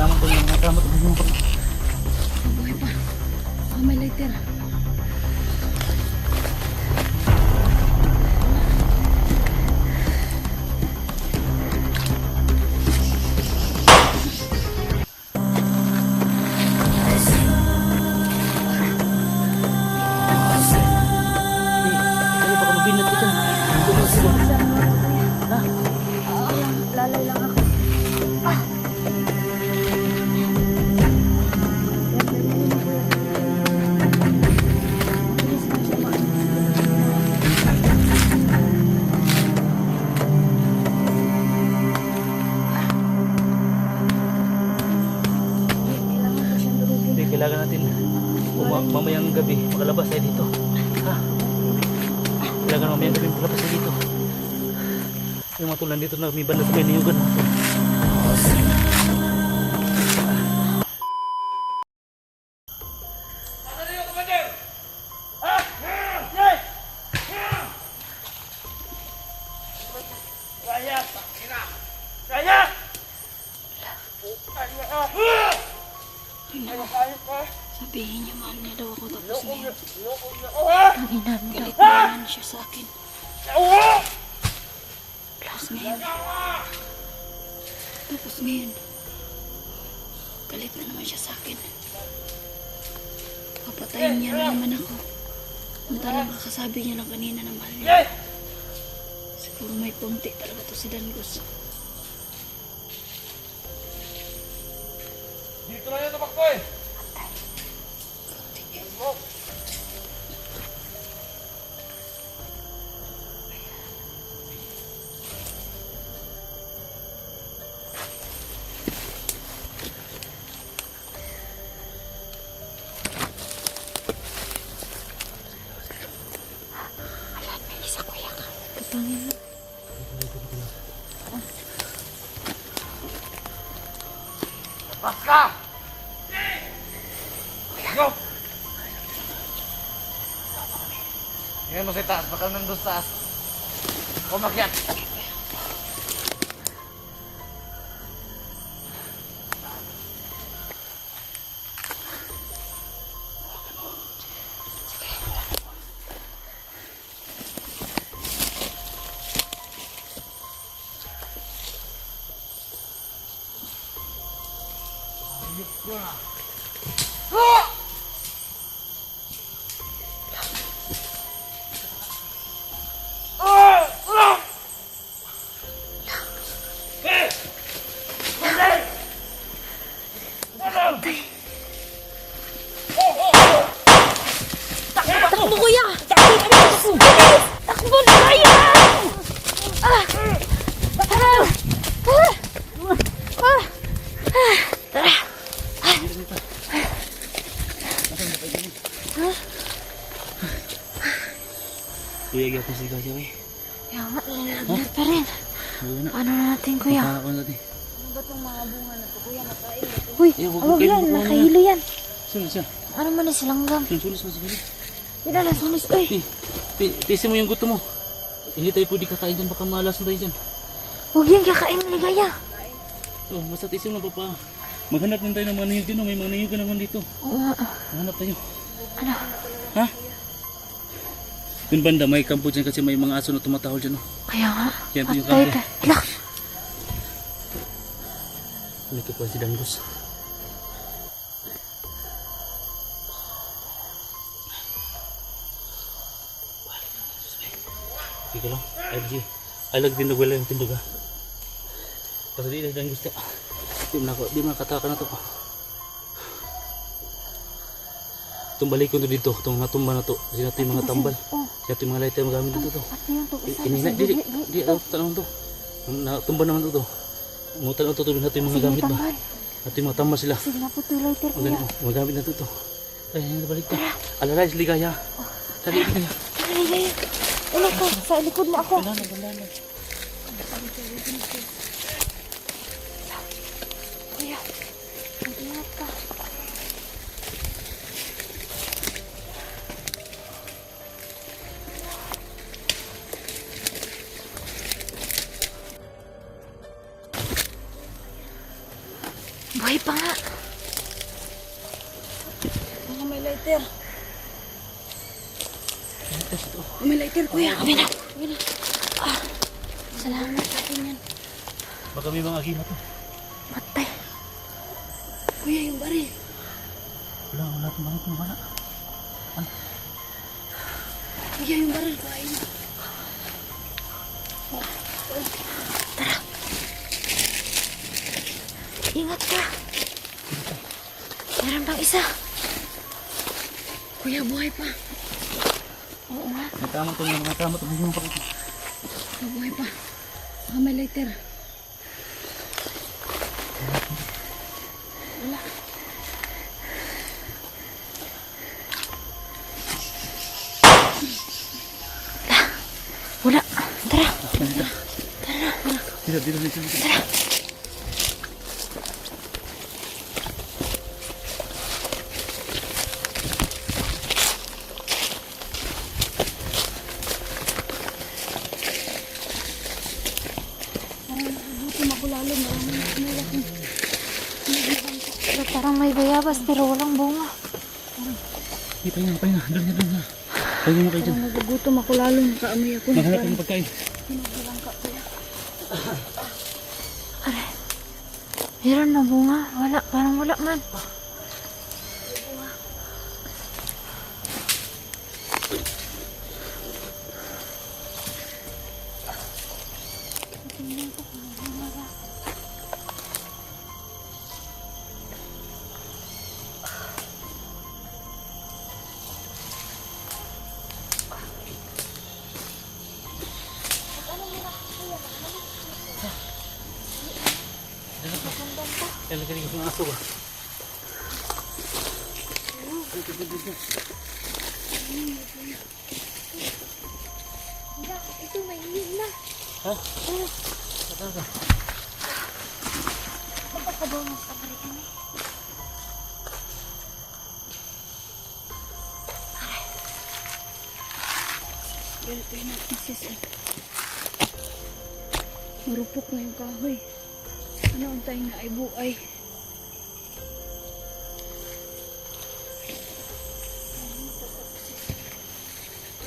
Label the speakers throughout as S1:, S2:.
S1: Salamat po mga salamat po.
S2: Mabuhay pa. Oh, may lighter. Lalay lang ako.
S1: Kailangan natin mamayang gabi makalabas tayo dito. Kailangan mamayang gabi makalabas tayo dito. Yung mga tulan dito na may banda sa may niyugan.
S2: Sabihin niya mahal niya daw ako tapos ngayon. Ang ina, galit naman siya sa akin. Tapos ngayon. Galit na naman siya sa akin. Papatayin niya na naman ako. Kung talagang kakasabi niya lang kanina na mahal niya. Siguro may punti talaga to si Dangos.
S3: Dito na yan, tabakboy! Paska! Go! Ngayon mo sa taas, bakal nandun sa taas. Kumakyat!
S2: Takbo kuya! Takbo na kayo!
S1: Kuya, gaya po si Kuya, eh.
S2: Yaman, lalagyan pa rin. Ano na natin kuya?
S1: Ano natin?
S2: Ano ba itong mga bunga na ito kuya? Uy, awag yan, nakahilo yan.
S1: Sino?
S2: Ano man na silang gam?
S1: Sulis mo siguro.
S2: Hindi na sunis. Uy,
S1: Tisin mo yung gusto mo. Hindi tayo pwede kakain dyan, baka malas na tayo dyan.
S2: huwag yan kakain ng ligaya.
S1: Oh, basta tisin mo, papa. Maghanap lang tayo ng mga niyog dito. May mga niyog naman dito.
S2: Oo nga.
S1: Maghanap tayo.
S2: Ano?
S1: Ha? Yung banda, may kampo dyan kasi may mga aso na tumatahol dyan. Oh.
S2: Kaya nga.
S1: Yan po yung
S2: Patay
S1: kampo.
S2: ka. Hala!
S1: Ito pa si Dangos. Sige lang. I like din nagwala yung tindog ha. Kasi di na Dangos. Di mo nakataka na to. Itong balik ko dito. Itong natumba na to. Kasi nato yung mga tambal. Kasi yung mga lighter magamit dito to.
S2: Pati yung to.
S1: Inina. Di. Tanong to. Natumba naman to to. Mutan na to. Nato yung mga gamit ba. Nato yung mga tambal sila.
S2: Sige na po ito lighter kuya.
S1: Magamit na to. Ay, balik ka. Alaray, ligaya. Dali, ligaya.
S2: Ligaya. Ulo ko. Sa likod mo ako.
S1: Bandanan.
S2: Kuya. Mag-ingat ka. Buhay pa nga. Mga may lighter. May lighter, kuya. Kami na. Ah, salamat sa akin yan.
S1: Baka may mga agila to.
S2: Matay. Kuya, yung baril.
S1: Wala itong mga itong wala.
S2: Kuya, yung baril. Kuhain mo. Tara. Ingat ka. Meron pang isa. Kuya, buhay pa. Oo nga.
S1: May tama to mga tama to. Hindi mo pa ito.
S2: Buhay pa. Baka may lighter. Wala. Wala. Tara.
S1: Dito.
S2: Tara. Parang may bayabas pero walang bunga.
S1: Dito yun, pahinga. Doon na. Pahinga mo kayo dyan.
S2: Parang nagugutom ako lalo. Nakaamoy ako.
S1: Maghanap ka ng pagkain.
S2: Pinagbilang ka kuya. Aray. Meron na bunga. Wala. Parang wala man.
S1: Kaya nagkaling yung aso ba?
S2: Ito may hihil na.
S1: Ha? Saan ka?
S2: Magpapabawang ka pa rin kami. Ganito yun natin sis eh. Marupok na yung kahoy. Ano ang tayo na ay buay?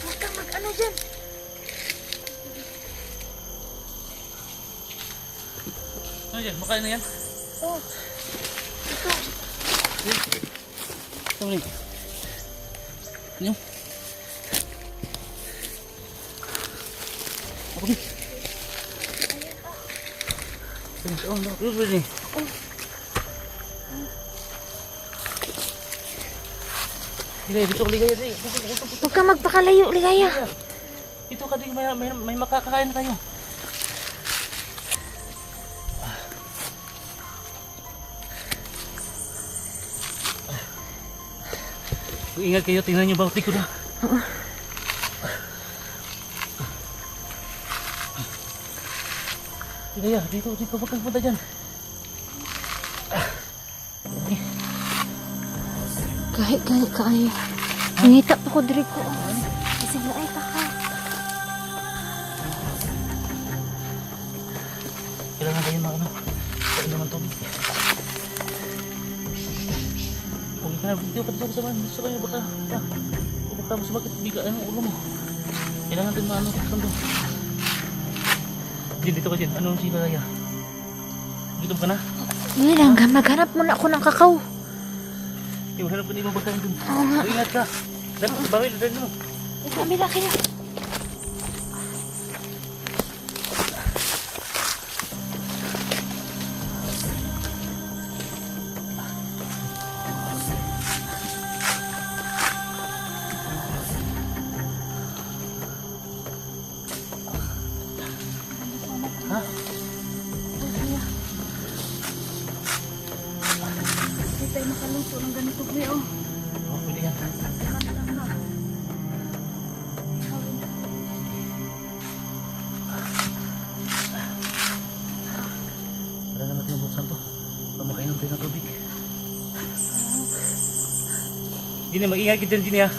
S2: Huwag kang mag-ano dyan.
S1: Ano dyan? Makain na yan?
S2: Oh, ito.
S1: Ito mo rin. Ano? Ako din. Oh, no, really. Ligaya, dito ka ligaya.
S2: Huwag kang magpakalayo, Ligaya.
S1: Dito ka din, may makakakain tayo. Ingat kayo, tingnan nyo bawat likod ha. Ligaya, dito, wag kang punta dyan.
S2: Kahit kaayo. Nangita pa ko diri ko. Kasi na ay kaka.
S1: Kailangan kayo na ano. Kain naman to. Huwag ka na, dito ka dito sa gusto kayo baka. Baka sumakit biga ang ulo mo. Kailangan din maano kando. Dito ka dyan. Anong sila kaya? Gutom ka na?
S2: Hindi lang, maghanap muna ako ng kakao.
S1: Yung hanap ko na ibang pagkain dun.
S2: Oo nga.
S1: Ingat ka. Dan, bawil, dan mo.
S2: Ito, ambil akin na.
S1: Ha?
S2: Hindi tayo makaluto ng ganito, kuya. Oh.
S1: Oh, pwede yan. Para na natin nabuksan to. Pamakainom tayo ng tubig. Gini, mag-ingat ka dyan, Gini ha.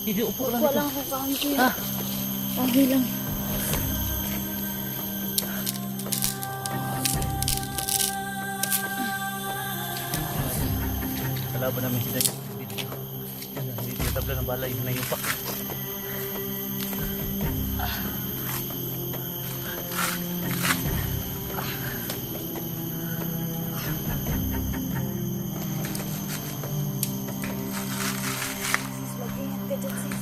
S1: Hindi, upo lang
S2: Wala
S1: dito.
S2: ako kaon, kuya.
S1: Ha?
S2: Okay lang.
S1: kalaban namin si Daniel. Dito tabla ng bala yung nayupak.
S2: Mag-ingat ka dyan, sis.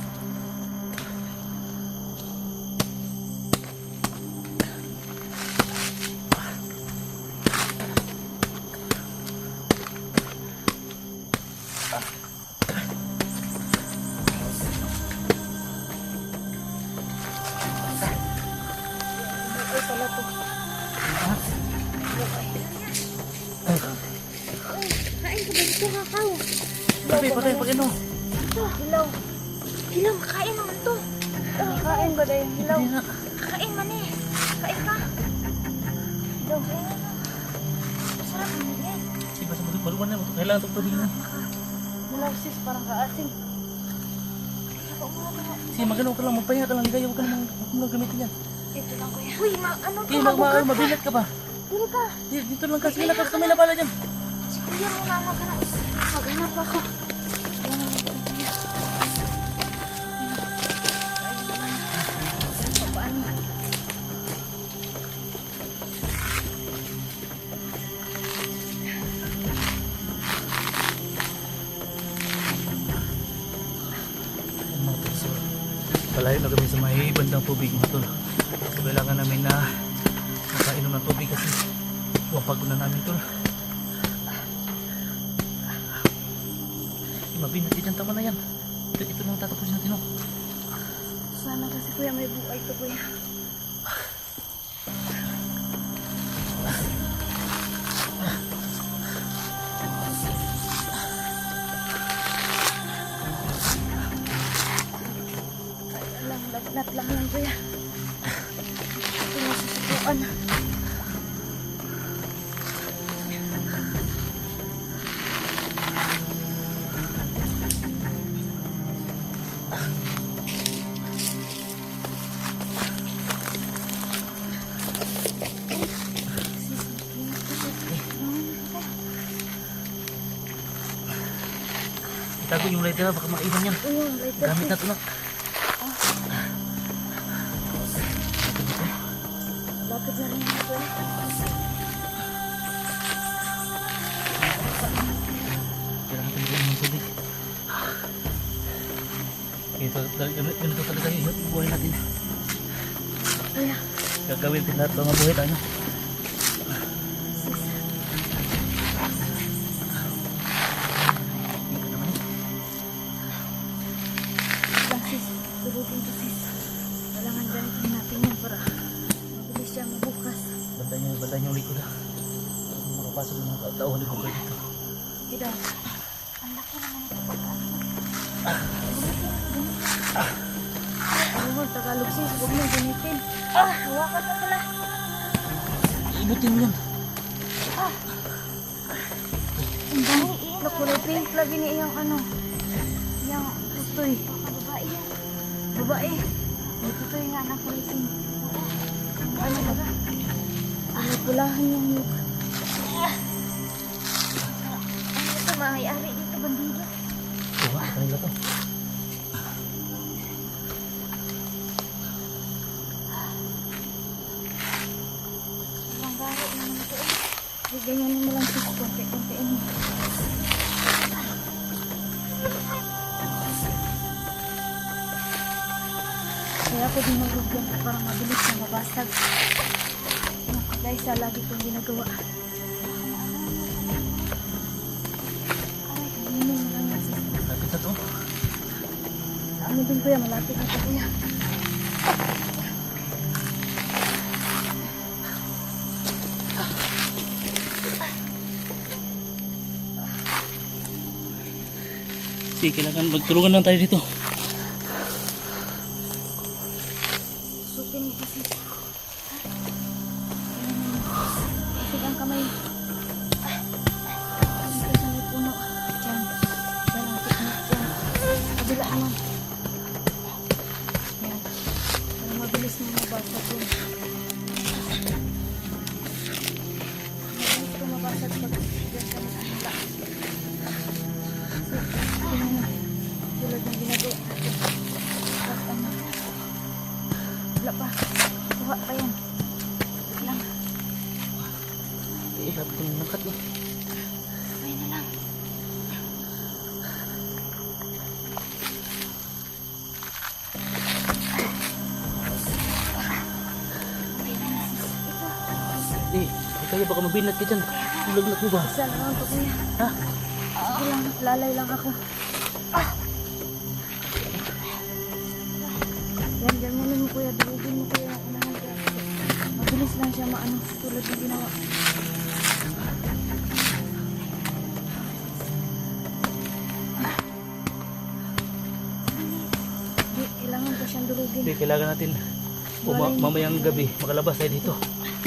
S2: Ay, pala to. Kain ka ba dito, Kakaw?
S1: Patay, patay, pag ano?
S2: Ito, hilaw. Hilaw, kain naman to. Kain ba dahil hilaw?
S1: Hindi na.
S2: Kain man eh. Kain ka. Hilaw, kain na. Masarap mo yan.
S1: Sige, basta maluwan na. Kailangan itong tubig na.
S2: Hilaw sis, parang kaasin.
S1: Sige, magano ka lang. Magpahinga ka lang. Hindi huwag ka namang gamitin yan.
S2: Ito lang kuya. Uy, ano to?
S1: Sige, mabilat ka pa.
S2: Dili ka.
S1: Dito lang ka. Sige na, kami na pala dyan.
S2: Si kuya, muna ka na. Maghanap ako. Paano?
S1: Mga puso. Palayo na kami sa may bandang tubig mga tol. So kailangan namin na makainom ng tubig kasi wapag na namin tol. Mabinat dyan, tama na yan. Ito lang tatapusin natin oh.
S2: Sana kasi kuya may buhay to kuya. Kaya lang, lagnat lang yan kuya. Ito na susubukan.
S1: Itago yung lighter baka maiwan yan.
S2: Ayun, lighter.
S1: Gamit na ito na.
S2: Lapit na rin ako kuya.
S1: Kailangan natin bigyan ng tubig. Ganito talaga yung buhay natin.
S2: Kuya,
S1: Gagawin din lahat mga buhay tayo.
S2: lang sis. Tulugin ko sis. Kailangan gamitin natin yan para mabilis siya mabukas.
S1: Bandayan yung likod ha. Makapasok ng mga tao ko kayo dito.
S2: Ida, ang laki naman ito pagkaan. Ano Tagalog sis, huwag mo gamitin. Hawakan mo pala.
S1: Ibutin mo yan.
S2: Ang dami. Nakulay pink lagi niya yung ano. Yung tutoy. Babae yan. Babae. May tutoy nga nakulay pink. Ano ba? Ano pulahan yung mukha. Ano ito may-ari dito bandido?
S1: Diba? Kanila to.
S2: Ang garo naman ito eh. Ganyanin mo lang sis. Konti-kontiin mo. Kaya ako din magugyan para mabilis na mabasag. Dahil sa lagi kong ginagawa. Ay, kanino mo lang yan sis.
S1: Lapit na to.
S2: Ano din kuya, malapit na ito kuya.
S1: Sige, kailangan magtulungan lang tayo dito.
S2: Sukin mo sis. Masig ang kamay. Dito sa may puno. Diyan. Diyan ang tiknik dyan. Kabila naman. Yan. Para mabilis na mabasag yun. Mabilis na mabasag pag dyan ka nakahila.
S1: ilap ko ng nakat eh.
S2: May na lang.
S1: Di kaya baka mabinat ka dyan. Lagnat mo ba?
S2: Isa lang ako kuya.
S1: Ha?
S2: Sige lang, lalay lang ako. Yan, ganyanin mo kuya. Durugin mo kuya ako na kuya. Mabilis lang siya maano. Tulad ng ginawa. Di, kailangan pa siyang durugin.
S1: Di kailangan natin mamayang gabi makalabas tayo dito.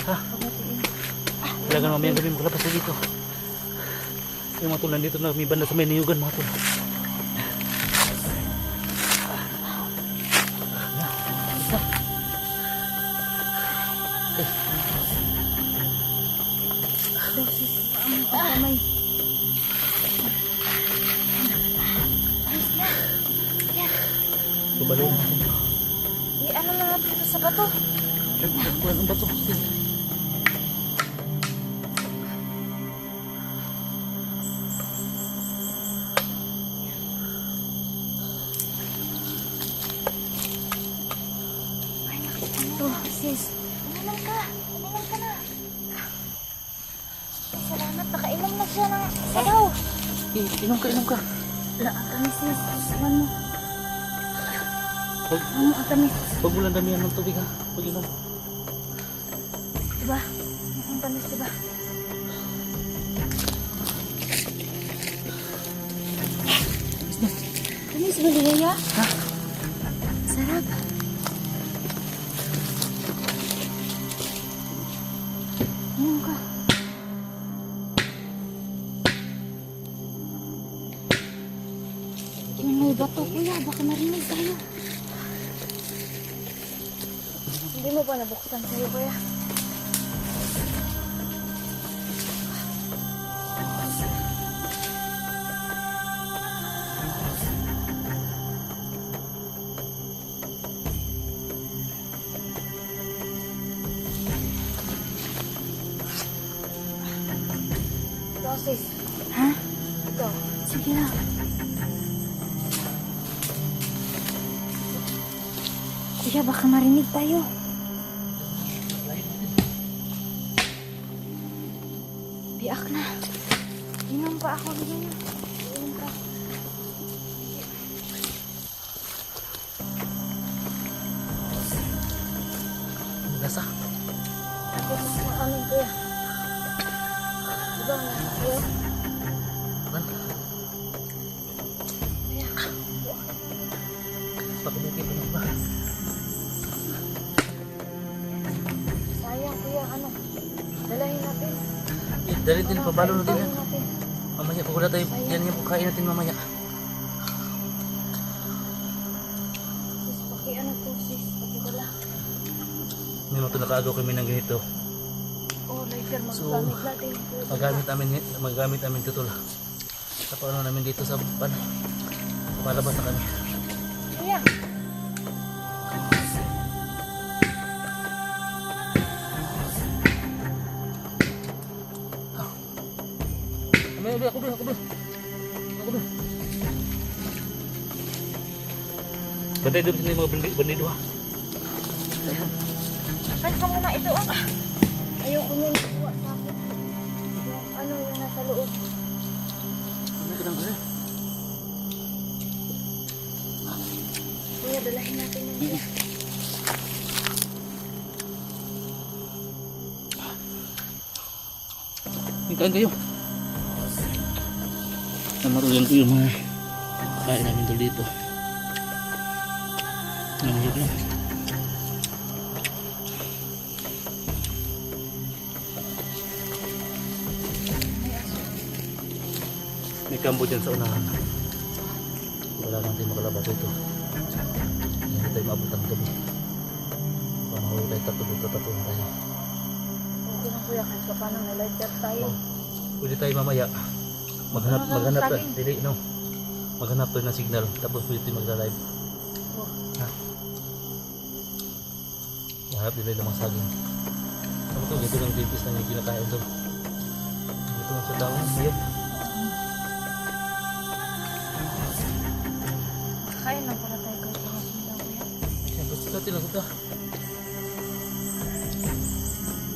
S1: Ha?
S2: Pagbatiin.
S1: Kailangan mamayang gabi makalabas tayo dito. Yung mga tulan dito na may banda sa may niyugan mga tulan.
S2: Dosis, ang kamay.
S1: Babalaw natin.
S2: Ano na natin ito sa bato?
S1: Nagbuhan ang bato.
S2: Ito, sis. Uminom ka. Uminom ka na. Salamat. Nakainom na siya ng sabaw.
S1: Inom ka, inom ka.
S2: Wala ang tamis, sis. Susuman mo.
S1: Pag,
S2: Ano ang tamis?
S1: pag mulan damihan ng tubig ha. Pag inom.
S2: Diba? Ang tamis, diba? Tamis ba, Ligaya?
S1: Ha?
S2: Sarap. Inom ka. Yung may bato, kuya. Baka marinig tayo. Hindi mo pa nabuksan sa'yo, kuya. Ito, sis. Ha? Ito. Sige na. Kuya, baka marinig tayo. Biak na. Inom pa ako. Inom ka.
S1: Lasa.
S2: Ako sa amin, kuya. Diba, nasa kayo?
S1: Kan?
S2: Kuya.
S1: Pakibukin pa ba?
S2: Sayang, kuya. Ano? Dalahin natin.
S1: Dali din, pabalo natin yan.
S2: Dalahin natin.
S1: Mamaya, pag wala tayo, yan yung kain natin mamaya.
S2: Sis, ano to, sis? Pakidala.
S1: May mga nakaagaw kami ng ganito.
S2: Oh, lighter.
S1: So,
S2: Magagamit natin.
S1: Magamit namin tutol. Tapos ano namin dito sa pan. Palabas na kami.
S2: Kuya.
S1: Ako ba? Bantay doon sini mga bandido ha.
S2: Kan ka muna ito. Ayoko nyo nakuha sa akin. Yung ano yung nasa loob.
S1: Ano ka lang ba?
S2: Kuya, dalahin natin yun.
S1: Kain kayo. Namarulan ko yung mga kain namin doon dito. Namahirap lang. May kambo dyan sa unahan. Wala natin makalabas dito. Hindi tayo maabot ang gabi. Pamahuli tayo tatlo dito, tatlo na tayo.
S2: Okay na kuya, kahit pa paano may lighter tayo.
S1: Pwede tayo mamaya. Maghanap tayo. Dili, no? Maghanap tayo ng signal. Tapos pwede tayo magla-live.
S2: Oh.
S1: Ha? Mahanap din tayo ng mga saging. Ano to? Ito lang dipis na yung kinakain doon. daon. Ayun.
S2: Kaya lang pala tayo kahit mga sundaw kuya.
S1: Yan, gusto natin lang ito.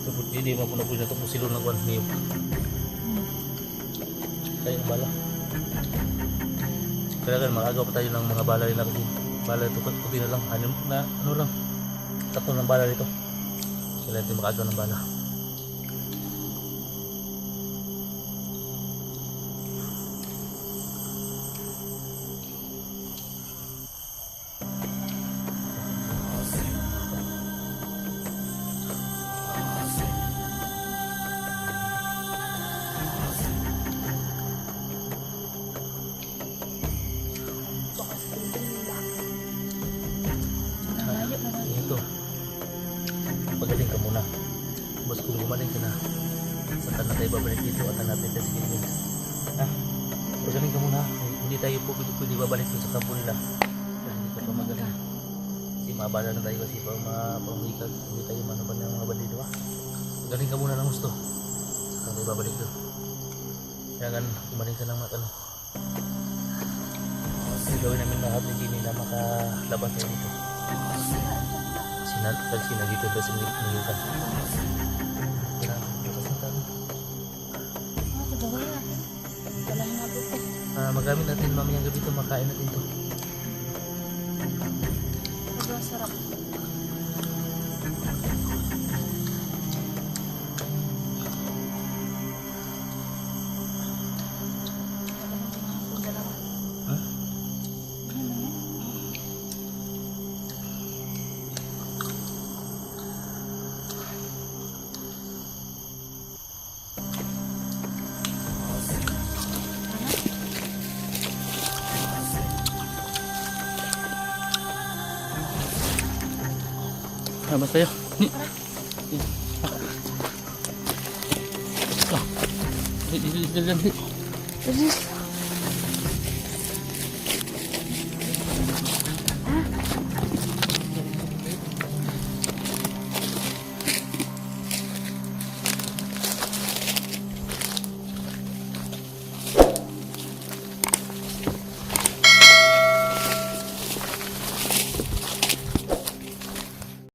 S1: Tapos hindi mo na po na ito po sila nagwan niyo. Tayo ng bala. Kailangan makagaw pa tayo ng mga bala rin na kasi bala ito puti na lang. Ano lang. Tatlo ng bala dito. Kailangan natin makagaw ng bala.
S2: Malayo na lang.
S1: Ito. Pagaling ka muna. Basta kung gumaling ka na, saka na tayo babalik dito at hanapin tayo sa gilid. Ha? Pagaling ka muna. Hindi tayo pwede babalik dito sa kampo nila. Dahil hindi ka pa magaling. Kasi mabala na tayo kasi pang-wikat. Hindi tayo manaban ng mga bandido ha. Pagaling ka muna ng gusto. Saka tayo babalik doon. Kailangan gumaling ka ng matano. Kasi gawin namin lahat hindi nila makalabas tayo dito. Kasi nandito ba sa nilikan? Kailangan bukas ng tao.
S2: Ito ba kuya? Dalahin natin ito.
S1: Magamit natin mamayang gabi ito, makain natin ito.
S2: Sobrang sarap.
S1: Ha? Mas tayo. Ni. Ni. Ni.